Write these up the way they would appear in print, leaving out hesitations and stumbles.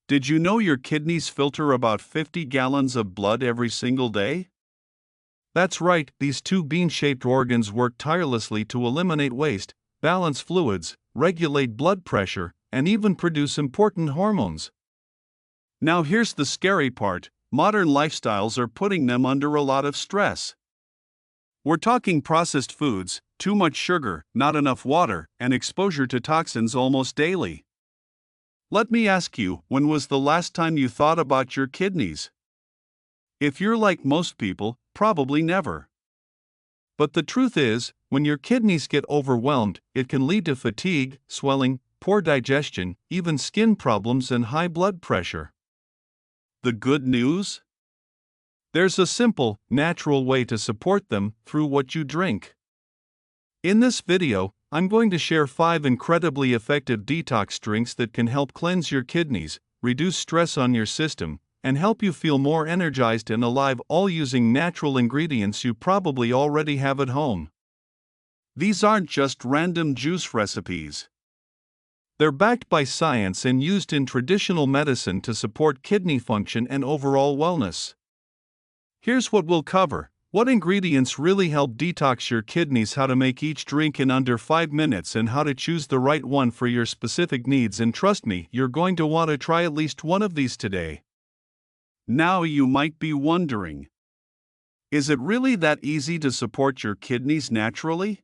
Did you know your kidneys filter about 50 gallons of blood every single day? That's right, these two bean-shaped organs work tirelessly to eliminate waste, balance fluids, regulate blood pressure, and even produce important hormones. Now here's the scary part: modern lifestyles are putting them under a lot of stress. We're talking processed foods, too much sugar, not enough water, and exposure to toxins almost daily. Let me ask you, when was the last time you thought about your kidneys? If you're like most people, probably never. But the truth is, when your kidneys get overwhelmed, it can lead to fatigue, swelling, poor digestion, even skin problems, and high blood pressure. The good news? There's a simple, natural way to support them through what you drink. In this video, I'm going to share 5 incredibly effective detox drinks that can help cleanse your kidneys, reduce stress on your system, and help you feel more energized and alive, all using natural ingredients you probably already have at home. These aren't just random juice recipes. They're backed by science and used in traditional medicine to support kidney function and overall wellness. Here's what we'll cover: what ingredients really help detox your kidneys, how to make each drink in under 5 minutes, and how to choose the right one for your specific needs. And trust me, you're going to want to try at least one of these today. Now you might be wondering, is it really that easy to support your kidneys naturally?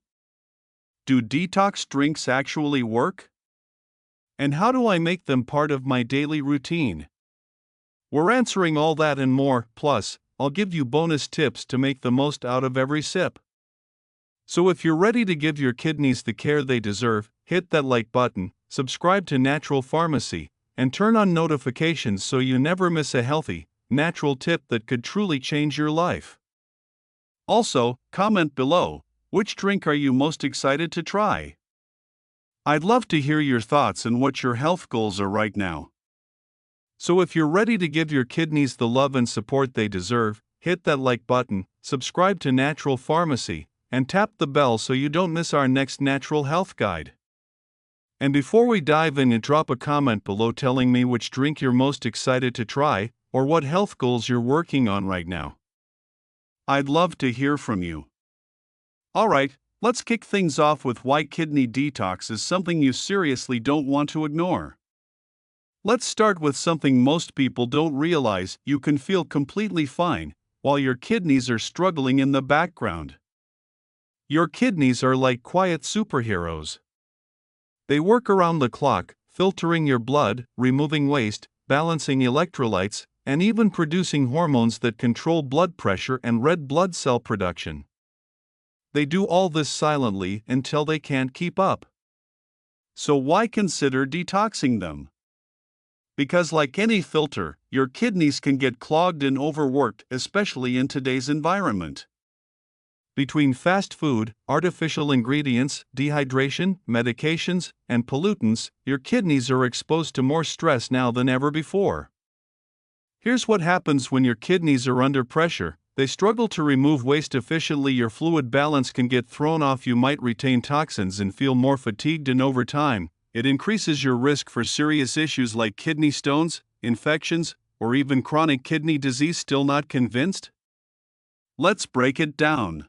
Do detox drinks actually work? And how do I make them part of my daily routine? We're answering all that and more, plus I'll give you bonus tips to make the most out of every sip. So if you're ready to give your kidneys the care they deserve, hit that like button, subscribe to Natural Pharmacy, and turn on notifications so you never miss a healthy, natural tip that could truly change your life. Also, comment below, which drink are you most excited to try? I'd love to hear your thoughts and what your health goals are right now. So if you're ready to give your kidneys the love and support they deserve, hit that like button, subscribe to Natural Pharmacy, and tap the bell so you don't miss our next natural health guide. And before we dive in, drop a comment below telling me which drink you're most excited to try, or what health goals you're working on right now. I'd love to hear from you. Alright, let's kick things off with why kidney detox is something you seriously don't want to ignore. Let's start with something most people don't realize: you can feel completely fine while your kidneys are struggling in the background. Your kidneys are like quiet superheroes. They work around the clock, filtering your blood, removing waste, balancing electrolytes, and even producing hormones that control blood pressure and red blood cell production. They do all this silently until they can't keep up. So why consider detoxing them? Because like any filter, your kidneys can get clogged and overworked, especially in today's environment. Between fast food, artificial ingredients, dehydration, medications, and pollutants, your kidneys are exposed to more stress now than ever before. Here's what happens when your kidneys are under pressure: they struggle to remove waste efficiently, your fluid balance can get thrown off, you might retain toxins and feel more fatigued, and over time, it increases your risk for serious issues like kidney stones, infections, or even chronic kidney disease. Still not convinced? Let's break it down.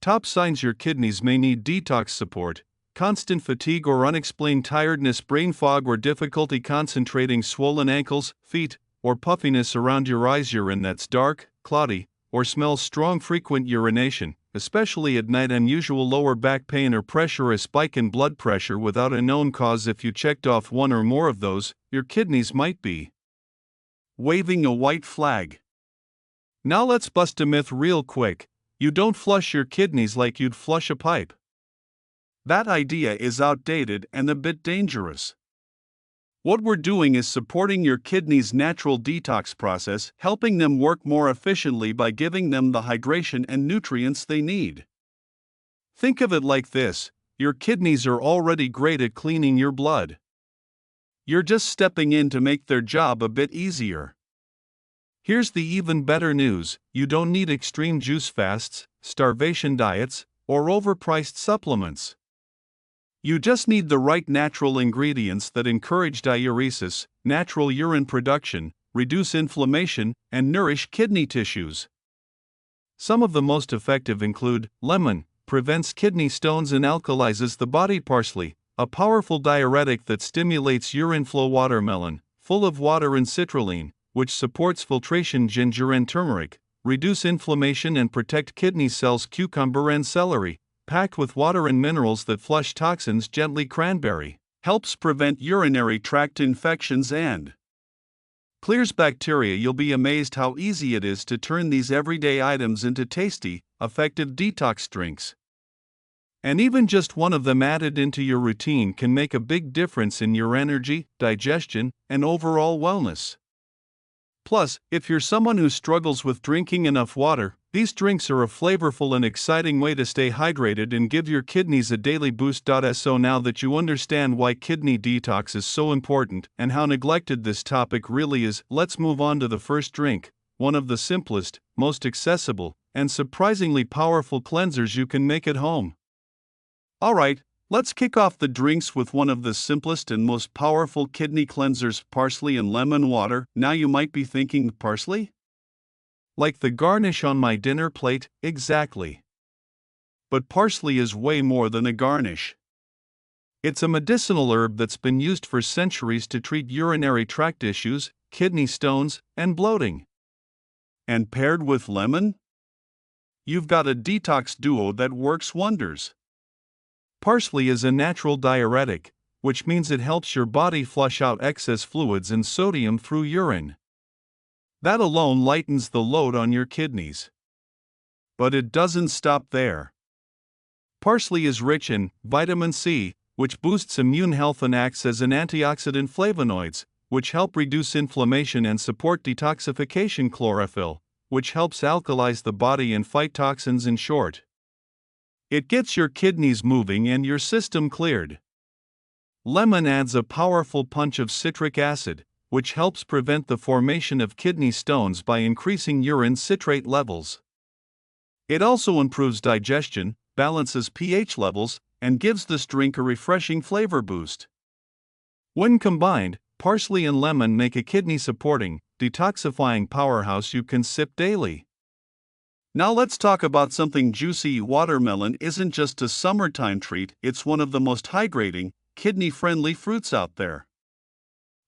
Top signs your kidneys may need detox support: constant fatigue or unexplained tiredness, brain fog or difficulty concentrating, swollen ankles, feet, or puffiness around your eyes, urine that's dark, cloudy, or smells strong, frequent urination, especially at night, unusual lower back pain or pressure, a spike in blood pressure without a known cause. If you checked off one or more of those, your kidneys might be waving a white flag. Now let's bust a myth real quick: you don't flush your kidneys like you'd flush a pipe. That idea is outdated and a bit dangerous. What we're doing is supporting your kidneys' natural detox process, helping them work more efficiently by giving them the hydration and nutrients they need. Think of it like this: your kidneys are already great at cleaning your blood. You're just stepping in to make their job a bit easier. Here's the even better news: you don't need extreme juice fasts, starvation diets, or overpriced supplements. You just need the right natural ingredients that encourage diuresis, natural urine production, reduce inflammation, and nourish kidney tissues. Some of the most effective include lemon, prevents kidney stones and alkalizes the body. Parsley, a powerful diuretic that stimulates urine flow. Watermelon, full of water and citrulline, which supports filtration. Ginger and turmeric, reduce inflammation and protect kidney cells. Cucumber and celery, packed with water and minerals that flush toxins gently. Cranberry, helps prevent urinary tract infections and clears bacteria. You'll be amazed how easy it is to turn these everyday items into tasty, effective detox drinks. And even just one of them added into your routine can make a big difference in your energy, digestion, and overall wellness. Plus, if you're someone who struggles with drinking enough water, these drinks are a flavorful and exciting way to stay hydrated and give your kidneys a daily boost. So now that you understand why kidney detox is so important and how neglected this topic really is, let's move on to the first drink, one of the simplest, most accessible, and surprisingly powerful cleansers you can make at home. Alright, let's kick off the drinks with one of the simplest and most powerful kidney cleansers, parsley and lemon water. Now you might be thinking, parsley? Like the garnish on my dinner plate? Exactly. But parsley is way more than a garnish. It's a medicinal herb that's been used for centuries to treat urinary tract issues, kidney stones, and bloating. And paired with lemon? You've got a detox duo that works wonders. Parsley is a natural diuretic, which means it helps your body flush out excess fluids and sodium through urine. That alone lightens the load on your kidneys. But it doesn't stop there. Parsley is rich in vitamin C, which boosts immune health and acts as an antioxidant. Flavonoids, which help reduce inflammation and support detoxification. Chlorophyll, which helps alkalize the body and fight toxins. In short, it gets your kidneys moving and your system cleared. Lemon adds a powerful punch of citric acid, which helps prevent the formation of kidney stones by increasing urine citrate levels. It also improves digestion, balances pH levels, and gives this drink a refreshing flavor boost. When combined, parsley and lemon make a kidney-supporting, detoxifying powerhouse you can sip daily. Now let's talk about something juicy. Watermelon isn't just a summertime treat, it's one of the most hydrating, kidney-friendly fruits out there.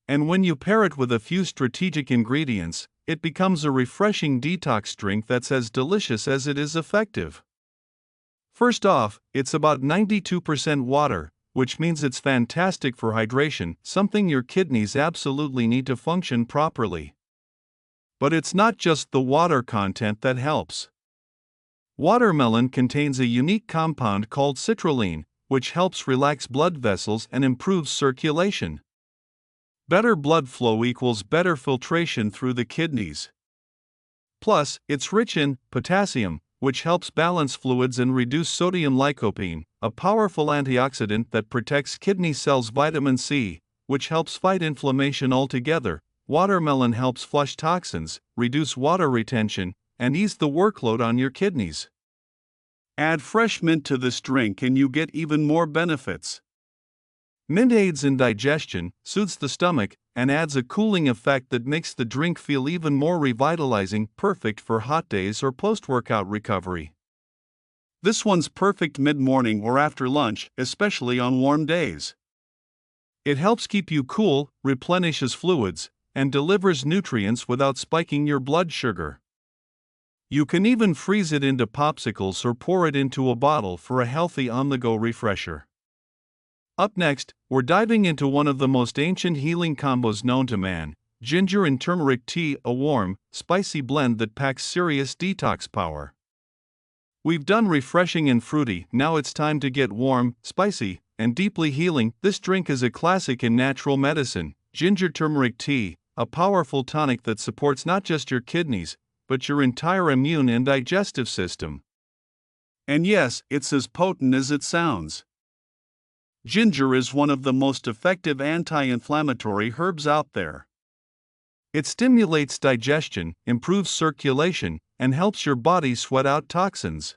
And when you pair it with a few strategic ingredients, it becomes a refreshing detox drink that's as delicious as it is effective. First off, it's about 92% water, which means it's fantastic for hydration, something your kidneys absolutely need to function properly. But it's not just the water content that helps. Watermelon contains a unique compound called citrulline, which helps relax blood vessels and improves circulation. Better blood flow equals better filtration through the kidneys. Plus, it's rich in potassium, which helps balance fluids and reduce sodium. Lycopene, a powerful antioxidant that protects kidney cells. Vitamin C, which helps fight inflammation altogether. Watermelon helps flush toxins, reduce water retention, and ease the workload on your kidneys. Add fresh mint to this drink and you get even more benefits. Mint aids in digestion, soothes the stomach, and adds a cooling effect that makes the drink feel even more revitalizing, perfect for hot days or post-workout recovery. This one's perfect mid-morning or after lunch, especially on warm days. It helps keep you cool, replenishes fluids, and delivers nutrients without spiking your blood sugar. You can even freeze it into popsicles or pour it into a bottle for a healthy on-the-go refresher. Up next, we're diving into one of the most ancient healing combos known to man, ginger and turmeric tea, a warm, spicy blend that packs serious detox power. We've done refreshing and fruity, now it's time to get warm, spicy, and deeply healing. This drink is a classic in natural medicine, ginger turmeric tea, a powerful tonic that supports not just your kidneys, but your entire immune and digestive system. And yes, it's as potent as it sounds. Ginger is one of the most effective anti-inflammatory herbs out there. It stimulates digestion, improves circulation, and helps your body sweat out toxins.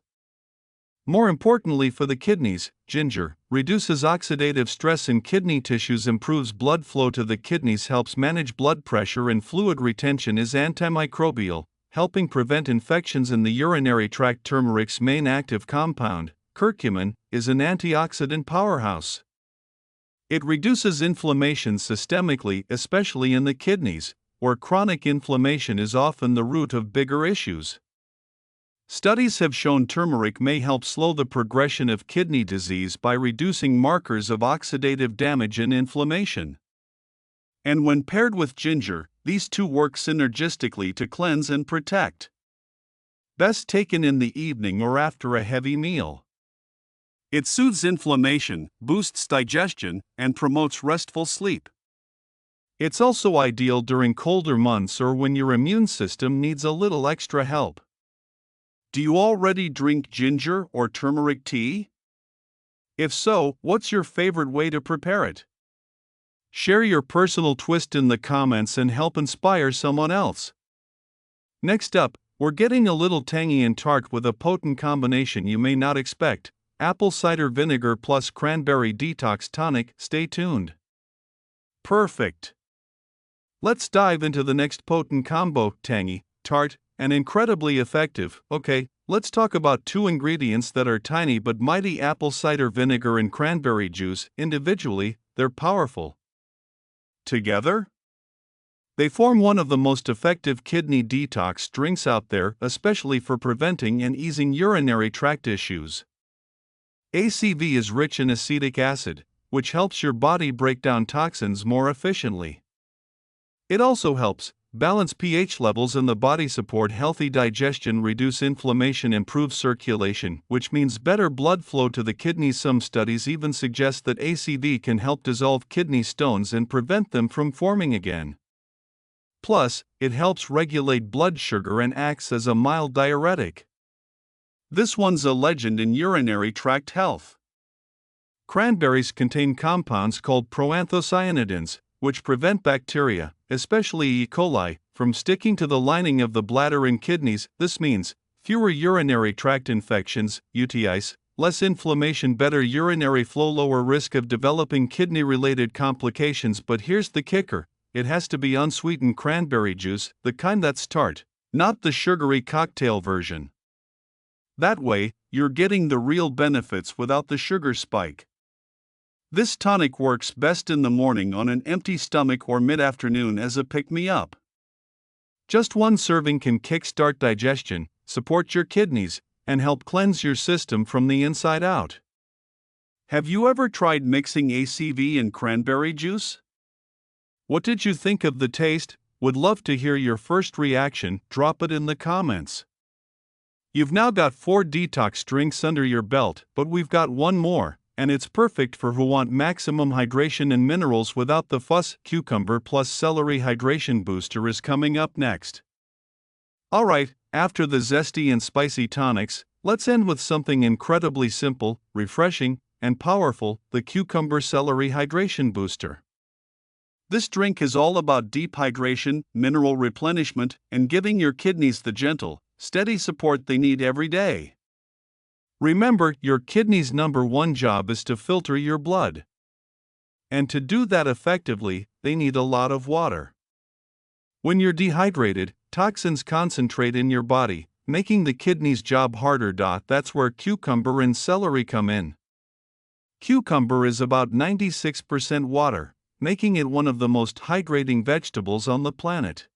More importantly for the kidneys, ginger reduces oxidative stress in kidney tissues, improves blood flow to the kidneys, helps manage blood pressure and fluid retention, is antimicrobial, helping prevent infections in the urinary tract. Turmeric's main active compound, curcumin, is an antioxidant powerhouse. It reduces inflammation systemically, especially in the kidneys, where chronic inflammation is often the root of bigger issues. Studies have shown turmeric may help slow the progression of kidney disease by reducing markers of oxidative damage and inflammation. And when paired with ginger, these two work synergistically to cleanse and protect. Best taken in the evening or after a heavy meal. It soothes inflammation, boosts digestion, and promotes restful sleep. It's also ideal during colder months or when your immune system needs a little extra help. Do you already drink ginger or turmeric tea? If so, what's your favorite way to prepare it? Share your personal twist in the comments and help inspire someone else. Next up, we're getting a little tangy and tart with a potent combination you may not expect: apple cider vinegar plus cranberry detox tonic. Stay tuned. Perfect. Let's dive into the next potent combo: tangy, tart, and incredibly effective. Okay, let's talk about two ingredients that are tiny but mighty: apple cider vinegar and cranberry juice. Individually, they're powerful. Together, they form one of the most effective kidney detox drinks out there, especially for preventing and easing urinary tract issues. ACV is rich in acetic acid, which helps your body break down toxins more efficiently. It also helps balance pH levels in the body, support healthy digestion, reduce inflammation, improve circulation, which means better blood flow to the kidneys. Some studies even suggest that ACV can help dissolve kidney stones and prevent them from forming again. Plus, it helps regulate blood sugar and acts as a mild diuretic. This one's a legend in urinary tract health. Cranberries contain compounds called proanthocyanidins, which prevent bacteria, especially E. coli, from sticking to the lining of the bladder and kidneys. This means fewer urinary tract infections, UTIs, less inflammation, better urinary flow, lower risk of developing kidney-related complications. But here's the kicker: it has to be unsweetened cranberry juice, the kind that's tart, not the sugary cocktail version. That way, you're getting the real benefits without the sugar spike. This tonic works best in the morning on an empty stomach or mid-afternoon as a pick-me-up. Just one serving can kickstart digestion, support your kidneys, and help cleanse your system from the inside out. Have you ever tried mixing ACV and cranberry juice? What did you think of the taste? Would love to hear your first reaction. Drop it in the comments. You've now got 4 detox drinks under your belt, but we've got one more, and it's perfect for who want maximum hydration and minerals without the fuss. Cucumber-Celery Hydration Booster is coming up next. Alright, after the zesty and spicy tonics, let's end with something incredibly simple, refreshing, and powerful: the Cucumber-Celery Hydration Booster. This drink is all about deep hydration, mineral replenishment, and giving your kidneys the gentle, steady support they need every day. Remember, your kidneys' number one job is to filter your blood. And to do that effectively, they need a lot of water. When you're dehydrated, toxins concentrate in your body, making the kidneys' job harder. That's where cucumber and celery come in. Cucumber is about 96% water, making it one of the most hydrating vegetables on the planet.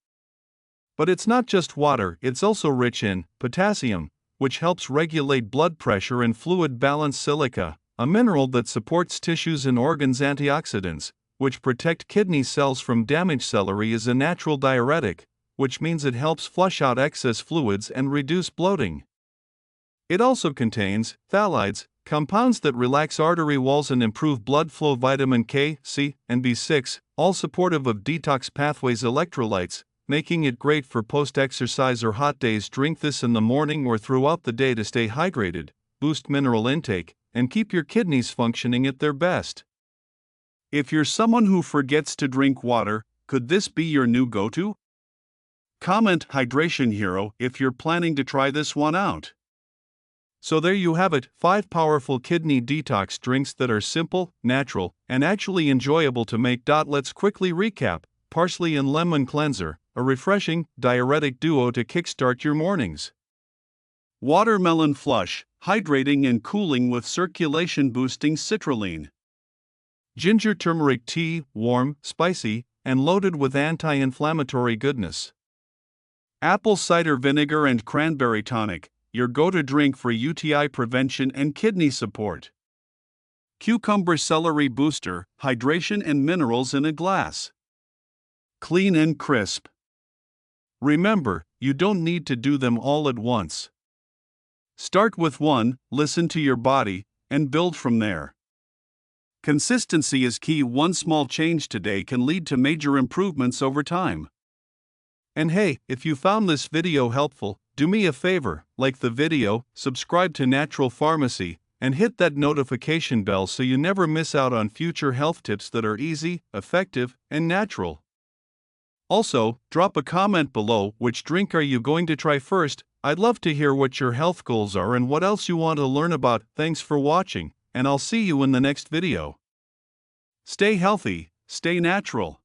But it's not just water, it's also rich in potassium, which helps regulate blood pressure and fluid balance; silica, a mineral that supports tissues and organs; antioxidants, which protect kidney cells from damage; celery is a natural diuretic, which means it helps flush out excess fluids and reduce bloating. It also contains phthalides, compounds that relax artery walls and improve blood flow; vitamin K, C, and B6, all supportive of detox pathways; electrolytes, making it great for post-exercise or hot days. Drink this in the morning or throughout the day to stay hydrated, boost mineral intake, and keep your kidneys functioning at their best. If you're someone who forgets to drink water, could this be your new go-to? Comment "Hydration Hero" if you're planning to try this one out. So there you have it, 5 powerful kidney detox drinks that are simple, natural, and actually enjoyable to make. Let's quickly recap. Parsley and Lemon Cleanser, a refreshing, diuretic duo to kickstart your mornings. Watermelon Flush, hydrating and cooling with circulation-boosting citrulline. Ginger turmeric tea, warm, spicy, and loaded with anti-inflammatory goodness. Apple cider vinegar and cranberry tonic, your go-to drink for UTI prevention and kidney support. Cucumber-Celery Booster, hydration and minerals in a glass. Clean and crisp. Remember, you don't need to do them all at once. Start with one, listen to your body, and build from there. Consistency is key. One small change today can lead to major improvements over time. And hey, if you found this video helpful, do me a favor, like the video, subscribe to Natural Pharmacy, and hit that notification bell so you never miss out on future health tips that are easy, effective, and natural. Also, drop a comment below. Which drink are you going to try first? I'd love to hear what your health goals are and what else you want to learn about. Thanks for watching, and I'll see you in the next video. Stay healthy, stay natural.